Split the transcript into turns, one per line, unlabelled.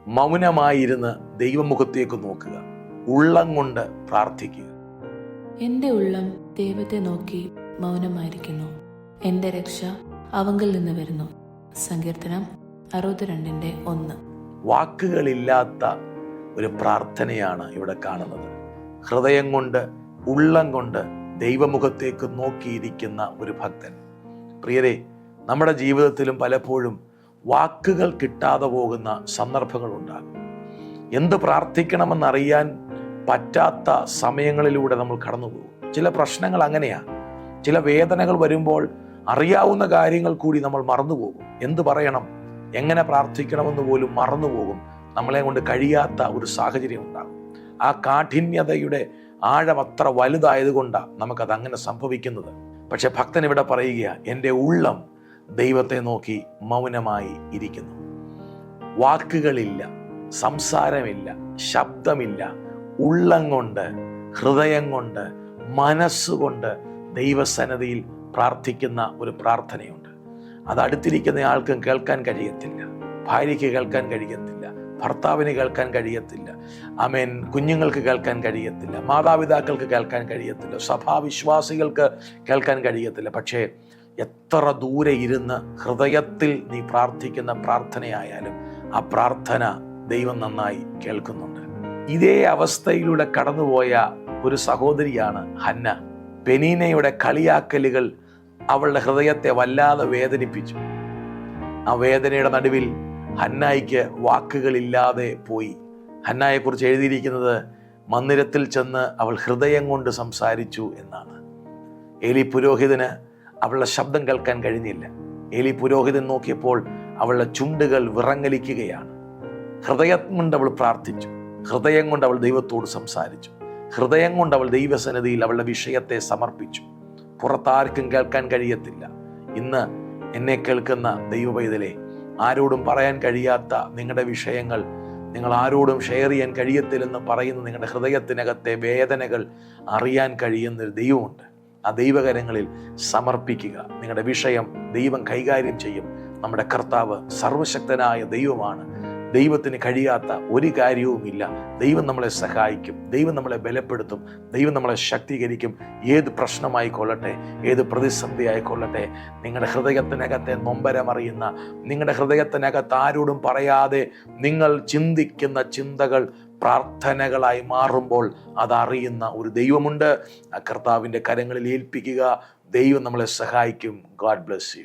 മൗനമായിരുന്ന് ദൈവമുഖത്തേക്ക് നോക്കുക, ഉള്ളം കൊണ്ട് പ്രാർത്ഥിക്കുക.
എൻ്റെ ഉള്ളം ദൈവത്തെ നോക്കി മൗനമായിരിക്കുന്നു. എൻ്റെ രക്ഷ അവങ്കിൽ നിന്ന് വരുന്നു. സങ്കീർത്തനം 62:1.
വാക്കുകളില്ലാത്ത ഒരു പ്രാർത്ഥനയാണ് ഇവിടെ കാണുന്നത്. ഹൃദയം കൊണ്ട്, ഉള്ളം കൊണ്ട് ദൈവമുഖത്തേക്ക് നോക്കിയിരിക്കുന്ന ഒരു ഭക്തൻ. പ്രിയരെ, നമ്മുടെ ജീവിതത്തിലും പലപ്പോഴും വാക്കുകൾ കിട്ടാതെ പോകുന്ന സന്ദർഭങ്ങളുണ്ടാകും. എന്ത് പ്രാർത്ഥിക്കണമെന്നറിയാൻ പറ്റാത്ത സമയങ്ങളിലൂടെ നമ്മൾ കടന്നു പോകും. ചില പ്രശ്നങ്ങൾ അങ്ങനെയാണ്. ചില വേദനകൾ വരുമ്പോൾ അറിയാവുന്ന കാര്യങ്ങൾ കൂടി നമ്മൾ മറന്നുപോകും. എന്ത് പറയണം, എങ്ങനെ പ്രാർത്ഥിക്കണമെന്ന് പോലും മറന്നുപോകും. നമ്മളെ കൊണ്ട് കഴിയാത്ത ഒരു സാഹചര്യം ഉണ്ടാകും. ആ കാഠിന്യതയുടെ ആഴം അത്ര വലുതായതുകൊണ്ടാണ് നമുക്കത് അങ്ങനെ സംഭവിക്കുന്നത്. പക്ഷെ ഭക്തൻ ഇവിടെ പറയുക, എൻ്റെ ഉള്ളം ദൈവത്തെ നോക്കി മൗനമായി ഇരിക്കുന്നു. വാക്കുകളില്ല, സംസാരമില്ല, ശബ്ദമില്ല, ഉള്ളം കൊണ്ട്, ഹൃദയം കൊണ്ട്, മനസ്സുകൊണ്ട് ദൈവസന്നിധിയിൽ പ്രാർത്ഥിക്കുന്ന ഒരു പ്രാർത്ഥനയുണ്ട്. അത് അടുത്തിരിക്കുന്ന ആൾക്കും കേൾക്കാൻ കഴിയത്തില്ല, ഭാര്യയ്ക്ക് കേൾക്കാൻ കഴിയത്തില്ല, ഭർത്താവിന് കേൾക്കാൻ കഴിയത്തില്ല, ആമേൻ, കുഞ്ഞുങ്ങൾക്ക് കേൾക്കാൻ കഴിയത്തില്ല, മാതാപിതാക്കൾക്ക് കേൾക്കാൻ കഴിയത്തില്ല, സഭാവിശ്വാസികൾക്ക് കേൾക്കാൻ കഴിയത്തില്ല. പക്ഷേ എത്ര ദൂരെ ഇരുന്ന് ഹൃദയത്തിൽ നീ പ്രാർത്ഥിക്കുന്ന പ്രാർത്ഥനയായാലും ആ പ്രാർത്ഥന ദൈവം നന്നായി കേൾക്കുന്നുണ്ട്. ഇതേ അവസ്ഥയിലൂടെ കടന്നുപോയ ഒരു സഹോദരിയാണ് ഹന്ന. പെനീനയുടെ കളിയാക്കലുകൾ അവളുടെ ഹൃദയത്തെ വല്ലാതെ വേദനിപ്പിച്ചു. ആ വേദനയുടെ നടുവിൽ ഹന്നായിക്ക് വാക്കുകളില്ലാതെ പോയി. ഹന്നായെക്കുറിച്ച് എഴുതിയിരിക്കുന്നത്, മന്ദിരത്തിൽ ചെന്ന് അവൾ ഹൃദയം കൊണ്ട് സംസാരിച്ചു എന്നാണ്. ഏലി പുരോഹിതന് അവളുടെ ശബ്ദം കേൾക്കാൻ കഴിഞ്ഞില്ല. ഏലി പുരോഹിതൻ നോക്കിയപ്പോൾ അവളുടെ ചുണ്ടുകൾ വിറങ്ങലിക്കുകയാണ്. ഹൃദയം കൊണ്ട് അവൾ പ്രാർത്ഥിച്ചു, ഹൃദയം കൊണ്ട് അവൾ ദൈവത്തോട് സംസാരിച്ചു, ഹൃദയം കൊണ്ട് അവൾ ദൈവസന്നിധിയിൽ അവളുടെ വിഷയത്തെ സമർപ്പിച്ചു. പുറത്താർക്കും കേൾക്കാൻ കഴിയത്തില്ല. ഇന്ന് എന്നെ കേൾക്കുന്ന ദൈവപൈതലേ, ആരോടും പറയാൻ കഴിയാത്ത നിങ്ങളുടെ വിഷയങ്ങൾ നിങ്ങൾ ആരോടും ഷെയർ ചെയ്യാൻ കഴിയത്തില്ലെന്ന് പറയുന്ന നിങ്ങളുടെ ഹൃദയത്തിനകത്തെ വേദനകൾ അറിയാൻ കഴിയുന്നൊരു ദൈവമുണ്ട്. ആ ദൈവകരങ്ങളിൽ സമർപ്പിക്കുക. നിങ്ങളുടെ വിഷയം ദൈവം കൈകാര്യം ചെയ്യും. നമ്മുടെ കർത്താവ് സർവശക്തനായ ദൈവമാണ്. ദൈവത്തിന് കഴിയാത്ത ഒരു കാര്യവുമില്ല. ദൈവം നമ്മളെ സഹായിക്കും, ദൈവം നമ്മളെ ബലപ്പെടുത്തും, ദൈവം നമ്മളെ ശക്തീകരിക്കും. ഏത് പ്രശ്നമായിക്കൊള്ളട്ടെ, ഏത് പ്രതിസന്ധി ആയിക്കൊള്ളട്ടെ, നിങ്ങളുടെ ഹൃദയത്തിനകത്തെ നൊമ്പരമറിയുന്ന, നിങ്ങളുടെ ഹൃദയത്തിനകത്ത് ആരോടും പറയാതെ നിങ്ങൾ ചിന്തിക്കുന്ന ചിന്തകൾ പ്രാർത്ഥനകളായി മാറുമ്പോൾ അതറിയുന്ന ഒരു ദൈവമുണ്ട്. ആ കർത്താവിൻ്റെ കരങ്ങളിൽ ഏൽപ്പിക്കുക. ദൈവം നമ്മളെ സഹായിക്കും. God bless you.